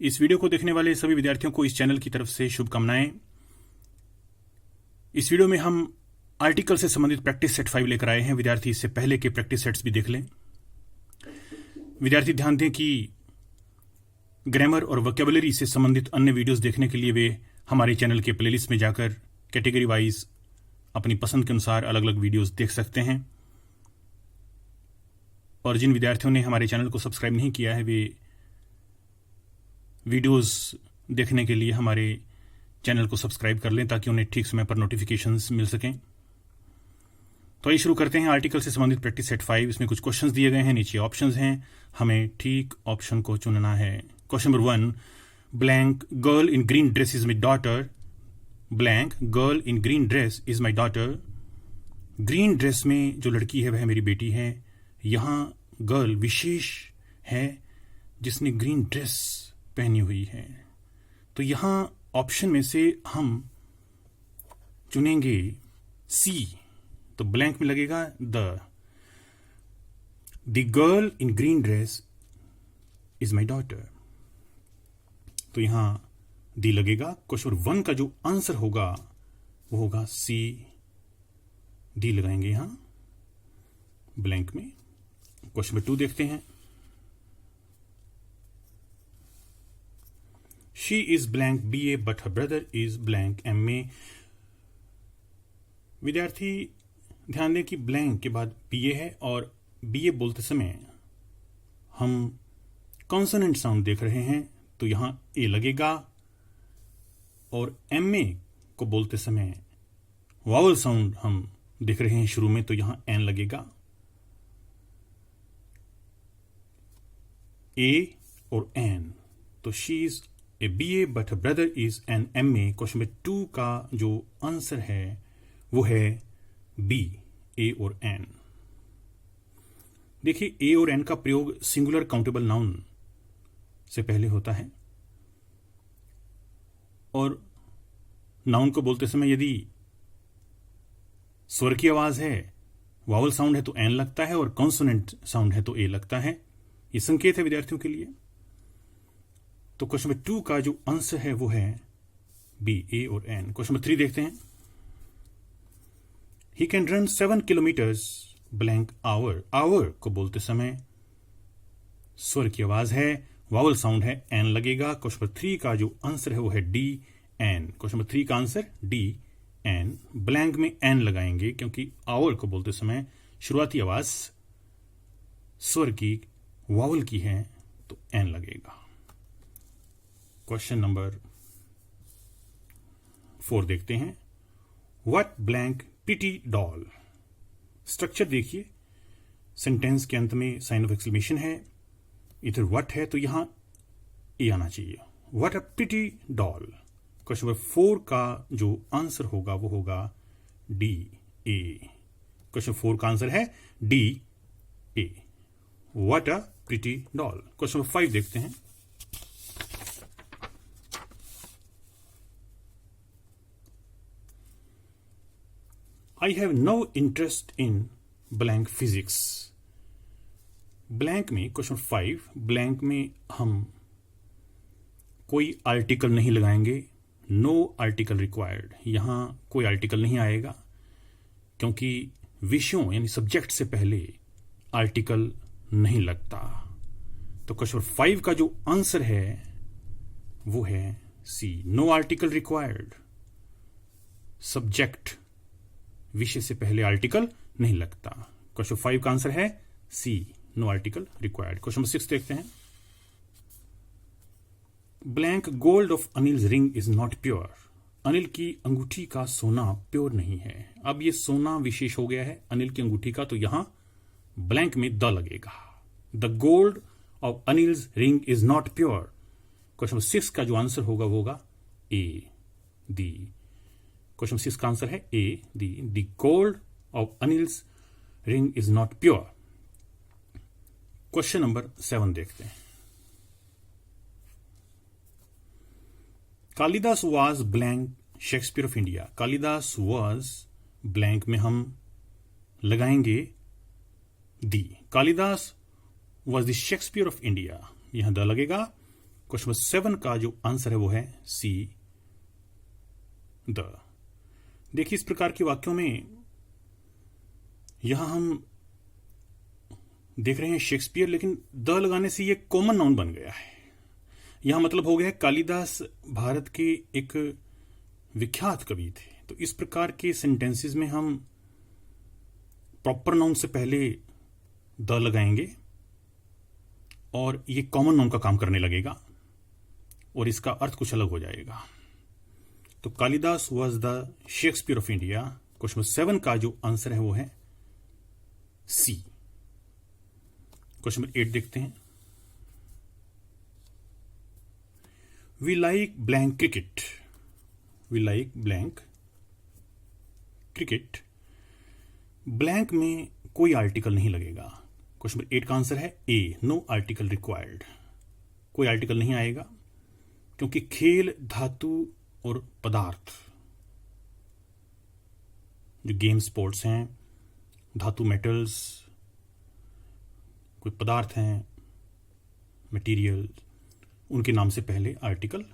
इस वीडियो को देखने वाले सभी विद्यार्थियों को इस चैनल की तरफ से शुभकामनाएं। इस वीडियो में हम आर्टिकल से संबंधित प्रैक्टिस सेट 5 लेकर आए हैं। विद्यार्थी इससे पहले के प्रैक्टिस सेट्स भी देख लें। विद्यार्थी ध्यान दें कि ग्रामर और वोकैबुलरी से संबंधित अन्य वीडियोस देखने के लिए वे हमारे चैनल के प्लेलिस्ट में जाकर कैटेगरी वाइज अपनी पसंद के अनुसार अलग अलग वीडियोस देख सकते हैं। और जिन विद्यार्थियों ने हमारे चैनल को सब्सक्राइब नहीं किया है वे वीडियोस देखने के लिए हमारे चैनल को सब्सक्राइब कर लें ताकि उन्हें ठीक समय पर नोटिफिकेशंस मिल सकें। तो आइए शुरू करते हैं आर्टिकल से संबंधित प्रैक्टिस सेट 5। इसमें कुछ क्वेश्चंस दिए गए हैं, नीचे ऑप्शंस हैं, हमें ठीक ऑप्शन को चुनना है। Question number 1, blank girl in green dress is my daughter. Blank girl in green dress is my daughter. Green dress में जो लड़की है वह मेरी बेटी है। यहां गर्ल विशेष है जिसने ग्रीन ड्रेस पहनी हुई है। तो यहां ऑप्शन में से हम चुनेंगे सी। तो ब्लैंक में लगेगा the girl in green dress is my daughter. तो यहां दी लगेगा। क्वेश्चन 1 का जो आंसर होगा वो होगा सी। डी लगाएंगे यहां ब्लैंक में। क्वेश्चन नंबर 2 देखते हैं। She is blank BA but her brother is blank MA। विद्यार्थी ध्यान दें कि ब्लैंक के बाद BA है और BA बोलते समय हम कॉन्सोनेंट साउंड देख रहे हैं तो यहां A लगेगा। और MA को बोलते समय वावल साउंड हम देख रहे हैं शुरू में तो यहां N लगेगा। A और N, तो she is a BA but her brother is an MA। Question number 2 का जो आंसर है वो है B, A और N। देखिए A और N का प्रयोग सिंगुलर काउंटेबल नाउन से पहले होता है और नाउन को बोलते समय यदि स्वर की आवाज है, वावल साउंड है तो N लगता है और कॉन्सोनेंट साउंड है तो A लगता है। ये संकेत है विद्यार्थियों के लिए। तो क्वेश्चन नंबर 2 का जो आंसर है वो है B, A और N। क्वेश्चन नंबर 3 देखते हैं। He can run 7 kilometres blank hour. Hour को बोलते समय स्वर की आवाज है, वावल साउंड है, N लगेगा। क्वेश्चन नंबर 3 का जो आंसर है वो है D, N। क्वेश्चन नंबर 3 का आंसर D, N। ब्लैंक में N लगाएंगे क्योंकि आवर को बोलते समय शुरुआती आवाज स्वर की वावल की है तो N लगेगा। क्वेश्चन नंबर 4 देखते हैं। What blank pity doll. Structure देखिए, सेंटेंस के अंत में साइन ऑफ एक्सक्लेमेशन है, इधर व्हाट है तो यहां ए आना चाहिए। What a pity doll. Question number 4 का जो आंसर होगा वो होगा D, A। क्वेश्चन 4 का आंसर है D, A। What a pretty doll. Question number 5 देखते हैं। I have no interest in blank physics। Blank में क्वेश्चन 5 ब्लैंक में हम कोई आर्टिकल नहीं लगाएंगे। नो आर्टिकल रिक्वायर्ड, यहां कोई आर्टिकल नहीं आएगा क्योंकि विषयों यानी सब्जेक्ट से पहले आर्टिकल नहीं लगता। तो क्वेश्चन 5 का जो आंसर है वो है C, no article required. Subject विषय से पहले आर्टिकल नहीं लगता। क्वेश्चन 5 का आंसर है C, no article required. Question number 6 देखते हैं। Blank gold of Anil ring is not pure. Anil की अंगूठी का सोना प्योर नहीं है। अब ये सोना विशेष हो गया है अनिल की अंगूठी का तो यहां ब्लैंक में द लगेगा। The gold of Anil's ring is not pure. Question number 6 का जो आंसर होगा वो होगा ए, दी। क्वेश्चन 6 का आंसर है A, the gold of Anil's ring is not pure. Question number 7 देखते हैं। Kalidas was blank Shakespeare of India. Kalidas was blank में हम लगाएंगे the. Kalidas was the Shakespeare of India, यहां द लगेगा। क्वेश्चन नंबर 7 का जो आंसर है वो है सी द। देखिए, इस प्रकार के वाक्यों में यहां हम देख रहे हैं शेक्सपियर, लेकिन द लगाने से ये कॉमन नाउन बन गया है। यहां मतलब हो गया है कालिदास भारत के एक विख्यात कवि थे। तो इस प्रकार के सेंटेंसेस में हम प्रॉपर नाउन से पहले द लगाएंगे और ये कॉमन नाउन का काम करने लगेगा और इसका अर्थ कुछ अलग हो जाएगा। तो Kalidas was the Shakespeare of India. Question number 7 का जो आंसर है वो है सी। क्वेश्चन नंबर 8 देखते हैं। We like blank cricket. We like blank cricket. Blank में कोई आर्टिकल नहीं लगेगा। क्वेश्चन नंबर 8 का आंसर है ए, नो आर्टिकल रिक्वायर्ड। कोई आर्टिकल नहीं आएगा क्योंकि खेल, धातु और पदार्थ, जो गेम स्पोर्ट्स हैं, धातु मेटल्स, कोई पदार्थ हैं, मटेरियल, उनके नाम से पहले आर्टिकल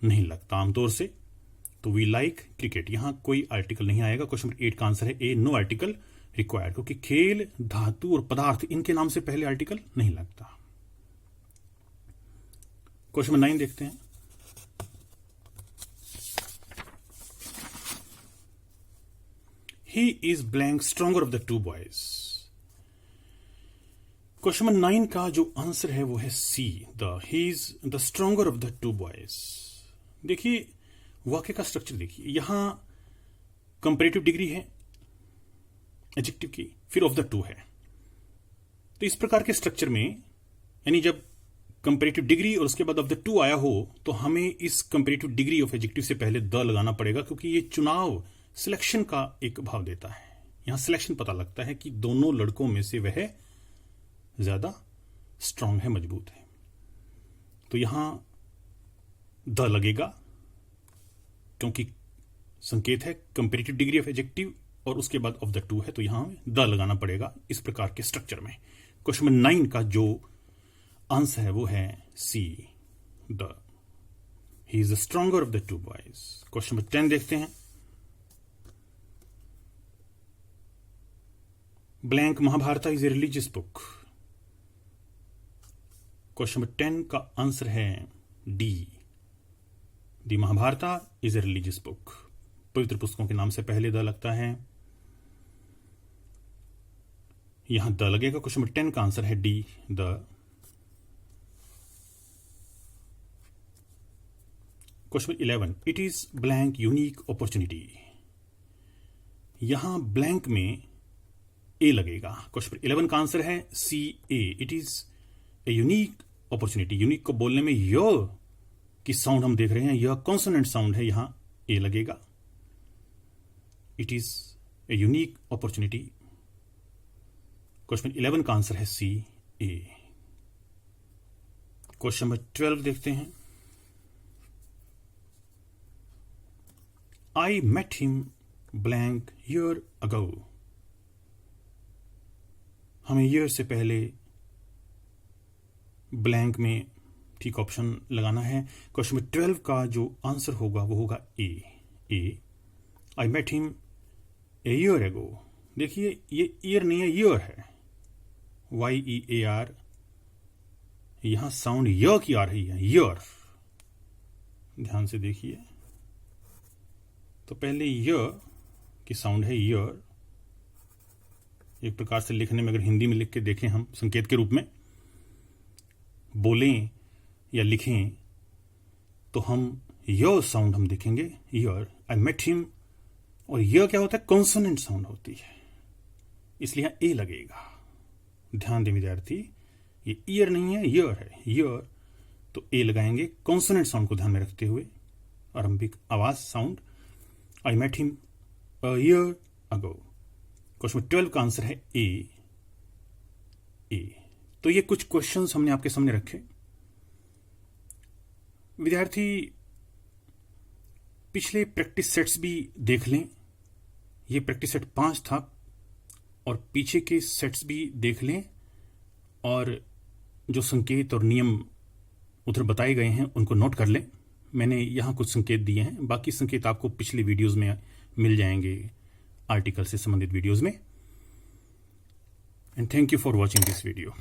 नहीं लगता आमतौर से। तो वी लाइक क्रिकेट, यहां कोई आर्टिकल नहीं आएगा। क्वेश्चन नंबर 8 का आंसर है ए, नो आर्टिकल रिक्वायर्ड, क्योंकि खेल, धातु और पदार्थ, इनके नाम से पहले आर्टिकल नहीं लगता। क्वेश्चन नंबर 9 देखते हैं। He is blank stronger of the two boys। Question number 9 का जो आंसर है वो है C, the. He is the stronger of the two boys. देखिए, वाक्य का स्ट्रक्चर देखिए, यहां कंपैरेटिव डिग्री है एडजेक्टिव की, फिर ऑफ द टू है। तो इस प्रकार के स्ट्रक्चर में, यानी जब कंपैरेटिव डिग्री और उसके बाद ऑफ द टू आया हो, तो हमें इस कंपैरेटिव डिग्री ऑफ एडजेक्टिव से पहले द लगाना पड़ेगा, क्योंकि ये चुनाव, सिलेक्शन का एक भाव देता है। यहां सिलेक्शन पता लगता है कि दोनों लड़कों में से वह ज्यादा स्ट्रांग है, मजबूत है। तो यहां द लगेगा क्योंकि संकेत है कंपैरेटिव डिग्री ऑफ एडजेक्टिव और उसके बाद ऑफ द टू है, तो यहां द लगाना पड़ेगा इस प्रकार के स्ट्रक्चर में। क्वेश्चन नंबर 9 का जो आंसर है वो है C, the. He is the stronger of the two boys. Question number 10 देखते हैं। Blank Mahabharata is a religious book. Question number 10 का आंसर है D, the Mahabharata is a religious book. पवित्र पुस्तकों के नाम से पहले द लगता है, यहां द लगेगा। क्वेश्चन नंबर 10 का आंसर है D, the. Question number 11, it is blank unique opportunity. यहां ब्लैंक में ए लगेगा। क्वेश्चन नंबर 11 का आंसर है C, a. It is a unique opportunity. Unique को बोलने में य की साउंड हम देख रहे हैं, यह कॉन्सोनेंट साउंड है, यहां ए लगेगा। It is a unique opportunity. Question 11 का आंसर है सी, ए। क्वेश्चन नंबर 12 देखते हैं। I met him blank year ago. हमें ईयर से पहले ब्लैंक में ठीक ऑप्शन लगाना है। क्वेश्चन नंबर 12 का जो आंसर होगा वो होगा A, a. I met him a year ago. देखिए, ये ईयर नहीं है, ईयर है, YEAR। यहां साउंड य की आ रही है, ईयर। ध्यान से देखिए, तो पहले य की साउंड है, ईयर। एक प्रकार से लिखने में, अगर हिंदी में लिख के देखें हम संकेत के रूप में, बोलें या लिखें, तो हम य साउंड हम देखेंगे, ईयर। आई मेट हिम, और य क्या होता है, कॉन्सोनेंट साउंड होती है, इसलिए यहां ए लगेगा। ध्यान दें विद्यार्थी, ये ईयर नहीं है, ईयर है, ईयर। तो ए लगाएंगे कॉन्सोनेंट साउंड को ध्यान में रखते हुए, आरंभिक आवाज sound. I met him a year ago. Question 12 का आंसर है ए, ए। तो ये कुछ क्वेश्चंस हमने आपके सामने रखे। विद्यार्थी पिछले प्रैक्टिस सेट्स भी देख लें। ये प्रैक्टिस सेट 5 था, और पीछे के सेट्स भी देख लें, और जो संकेत और नियम उत्तर बताए गए हैं उनको नोट कर लें। मैंने यहाँ कुछ संकेत दिए हैं, बाकी संकेत आपको पिछले वीडियोज़ में मिल जाएंगे, आर्टिकल से संबंधित वीडियोज़ में। And thank you for watching this video.